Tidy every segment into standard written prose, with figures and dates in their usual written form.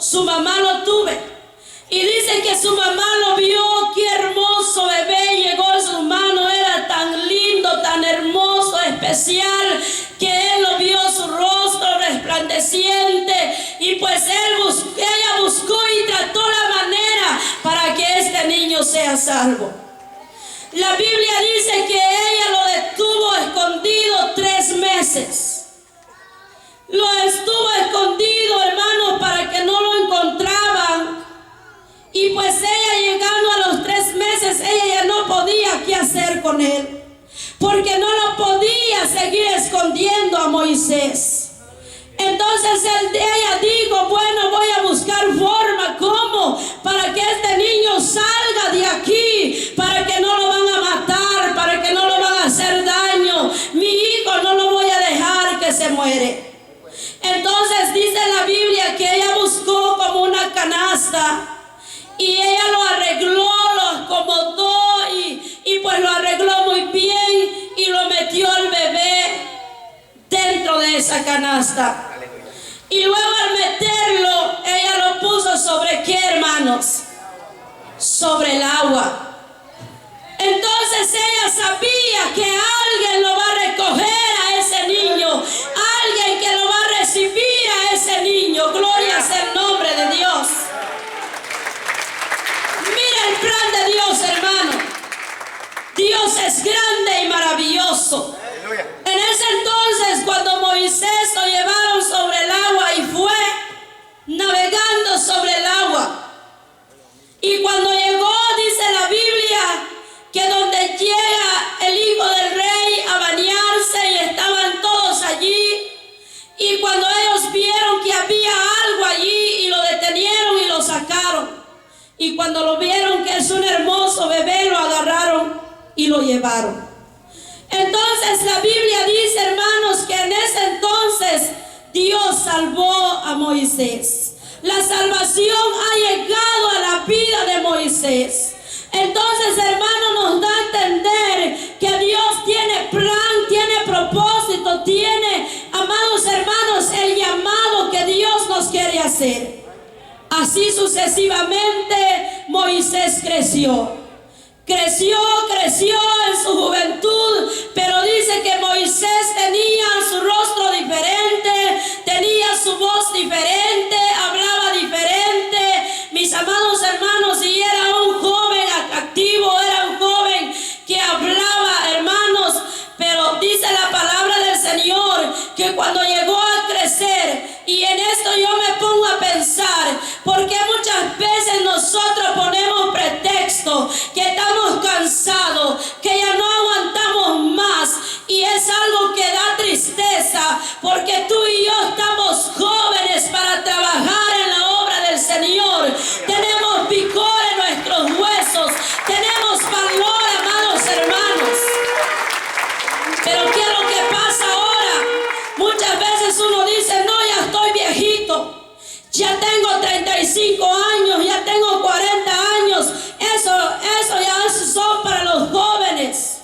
su mamá lo tuve. Y dice que su mamá lo vio, qué hermoso bebé llegó en sus manos, era tan lindo, tan hermoso, especial, que él lo vio su rostro resplandeciente, y pues ella buscó y trató la manera para que este niño sea salvo. La Biblia dice que ella lo detuvo escondido 3 meses. Lo estuvo escondido, hermanos, para que no lo encontraban. Y pues ella, llegando a los 3 meses, ella ya no podía qué hacer con él, porque no lo podía seguir escondiendo a Moisés. Entonces ella dijo, bueno, voy a buscar forma, ¿cómo? Para que este niño salga de aquí, para que no lo van a matar, para que no lo van a hacer daño. Mi hijo no lo voy a dejar que se muere. Entonces dice la Biblia que ella buscó como una canasta, y ella lo arregló, lo acomodó y pues lo arregló muy bien, y lo metió al bebé dentro de esa canasta. Y luego al meterlo, ella lo puso sobre ¿qué, hermanos? Sobre el agua. Entonces ella sabía que alguien lo va a recoger a ese niño, alguien que lo va a recibir a ese niño. Gloria sea el nombre de Dios. Mira el plan de Dios, hermano. Dios es grande y maravilloso. En ese entonces, cuando Moisés lo llevaron sobre el agua y fue navegando sobre el agua, y cuando llegó, dice la Biblia, que donde llega el hijo del rey a bañarse, y estaban todos allí, y cuando ellos vieron que había algo allí, y lo detenieron y lo sacaron, y cuando lo vieron que es un hermoso bebé, lo agarraron y lo llevaron. Entonces la Biblia dice, hermanos, que en ese entonces Dios salvó a Moisés. La salvación ha llegado a la vida de Moisés. Entonces, hermano, nos da a entender que Dios tiene plan, tiene propósito, tiene, amados hermanos, el llamado que Dios nos quiere hacer. Así sucesivamente Moisés creció en su juventud, pero dice que Moisés tenía su rostro diferente, tenía su voz diferente, hablaba diferente, mis amados hermanos, y era un joven atractivo, era un joven que hablaba, hermanos, pero dice la palabra del Señor que cuando llegó a crecer, y en esto yo me pongo a pensar, porque muchas veces nosotros ponemos pretexto, que estamos cansados, que ya no aguantamos más, y es algo que da tristeza, porque tú y yo estamos jóvenes para trabajar en la obra del Señor. Tenemos vigor en nuestros huesos, tenemos valor, amados hermanos. Pero ¿qué es lo que pasa ahora? Muchas veces uno dice, no, ya estoy viejito, ya tengo 35 años, ya tengo 40 años, eso ya son para los jóvenes.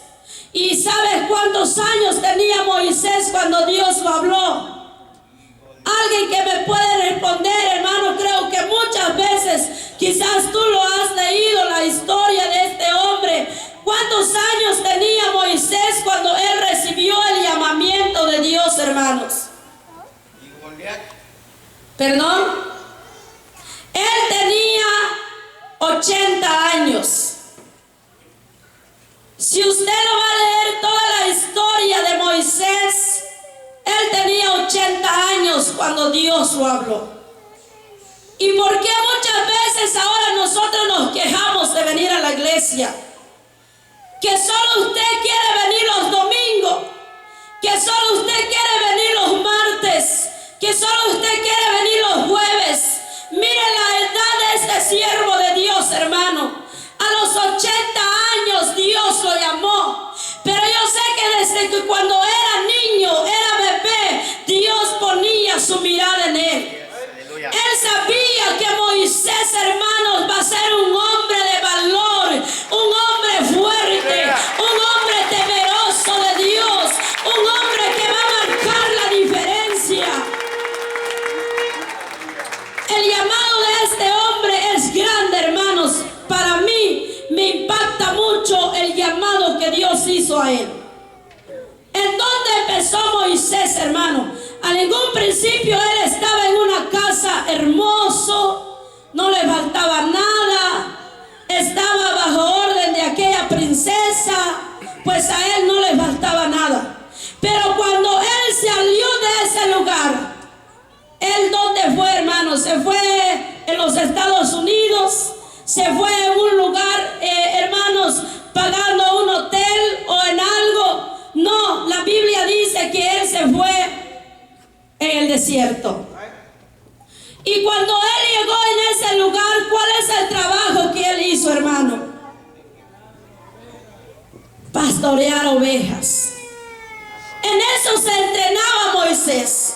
¿Y sabes cuántos años tenía Moisés cuando Dios lo habló? Alguien que me puede responder, hermano, creo que muchas veces, quizás tú lo has leído, la historia de este hombre. ¿Cuántos años tenía Moisés cuando él recibió el llamamiento de Dios, hermanos? ¿Perdón? Él tenía 80 años. Si usted lo va a leer toda la historia de Moisés, él tenía 80 años cuando Dios lo habló. ¿Y por qué muchas veces ahora nosotros nos quejamos de venir a la iglesia? Que solo usted quiere venir los domingos, que solo usted quiere venir los martes, que solo usted quiere venir los jueves. Mire la edad de este siervo de Dios, hermano. A los 80 años Dios lo llamó. Pero yo sé que desde que cuando era niño, era bebé, Dios ponía su mirada en él. Él sabía que Moisés, hermanos, va a ser un hombre de valor, un hombre fuerte, un hombre temeroso de Dios, un hombre que va a marcar la diferencia. El llamado a él. ¿En dónde empezó Moisés, hermano? A ningún principio él estaba en una casa hermoso, no le faltaba nada, estaba bajo orden de aquella princesa, pues a él no le faltaba nada. Pero cuando él salió de ese lugar, ¿él dónde fue, hermano? Se fue en los Estados Unidos, se fue en un lugar, hermanos, pagando un hotel o en algo. No, la Biblia dice que él se fue en el desierto. Y cuando él llegó en ese lugar, ¿cuál es el trabajo que él hizo, hermano? Pastorear ovejas. En eso se entrenaba Moisés.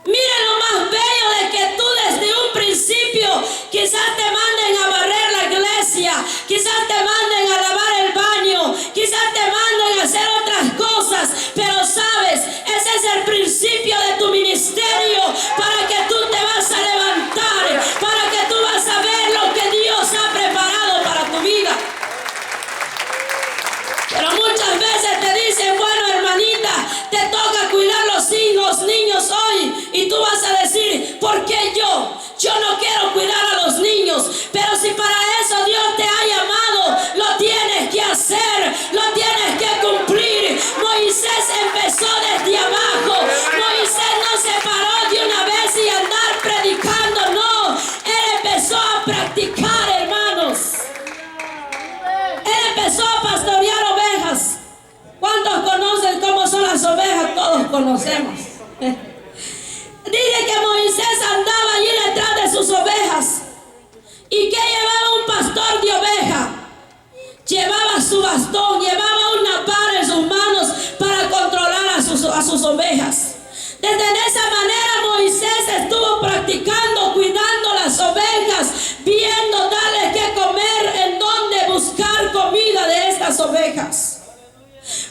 Mira lo más bello de que tú desde un principio quizás te manden a barrer la iglesia, quizás te manden a lavar el baño, quizás te manden a hacer otras cosas, pero sabes, ese es el principio de tu ministerio, para que tú te vas a levantar, para que tú vas a ver lo que Dios ha preparado para tu vida. Pero muchas veces te dicen, bueno, hermanita, te toca cuidar los niños hoy, y tú vas a decir, ¿por qué yo? Yo no quiero cuidar a los niños. Pero si para eso Dios te ha llamado, lo tienes que hacer, lo tienes que cumplir. Moisés empezó desde abajo. Moisés no se paró de una vez y andar predicando, no. Él empezó a practicar, hermanos. Él empezó a pastorear ovejas. ¿Cuántos conocen cómo son las ovejas? Todos conocemos. Dice que Moisés andaba allí detrás de sus ovejas. ¿Y qué llevaba un pastor de oveja? Llevaba su bastón, llevaba una vara en sus manos para controlar a sus ovejas. Desde esa manera Moisés estuvo practicando, cuidando las ovejas, viendo, darles que comer, en dónde buscar comida de estas ovejas.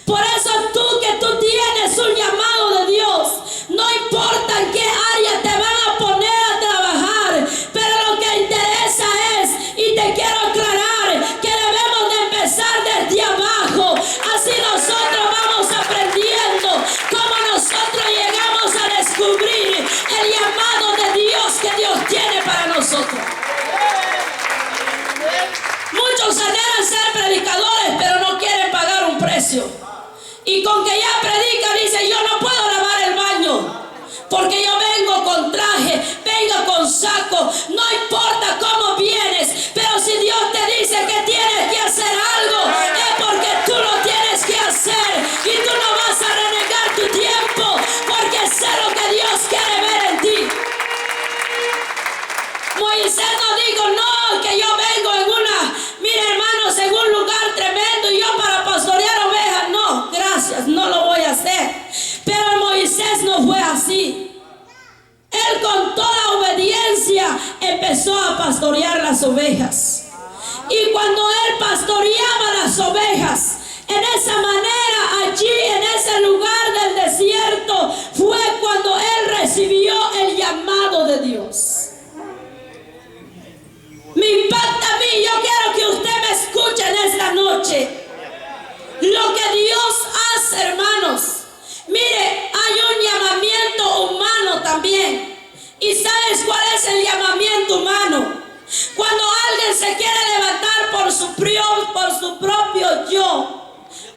Por eso tú tienes un llamado de Dios, no importa en qué área te van a poner a trabajar, pero lo que interesa es, y te quiero aclarar, que debemos de empezar desde abajo. Así nosotros vamos aprendiendo cómo nosotros llegamos a descubrir el llamado de Dios que Dios tiene para nosotros. Muchos anhelan ser predicadores, pero no quieren pagar un precio. Y con que ya predica, dice, yo no puedo lavar el baño, porque yo vengo con traje, vengo con saco, no importa cómo vienes, pero si Dios te dice que tienes que hacer algo, es porque tú lo tienes que hacer, y tú no vas a renegar tu tiempo, porque sé lo que Dios quiere ver en ti. Moisés no dijo, no, que yo vengo mira, hermanos, en un lugar tremendo y yo para pastorear ovejas, no, gracias, no lo voy a hacer. Pero Moisés no fue así. Él con toda obediencia empezó a pastorear las ovejas. Y cuando él pastoreaba las ovejas, en esa manera, allí en ese lugar del desierto, fue cuando él recibió el llamado de Dios. Me impacta a mí, yo quiero que usted me escuche en esta noche. Lo que Dios hace, hermanos. Mire, hay un llamamiento humano también. ¿Y sabes cuál es el llamamiento humano? Cuando alguien se quiere levantar por su propio yo,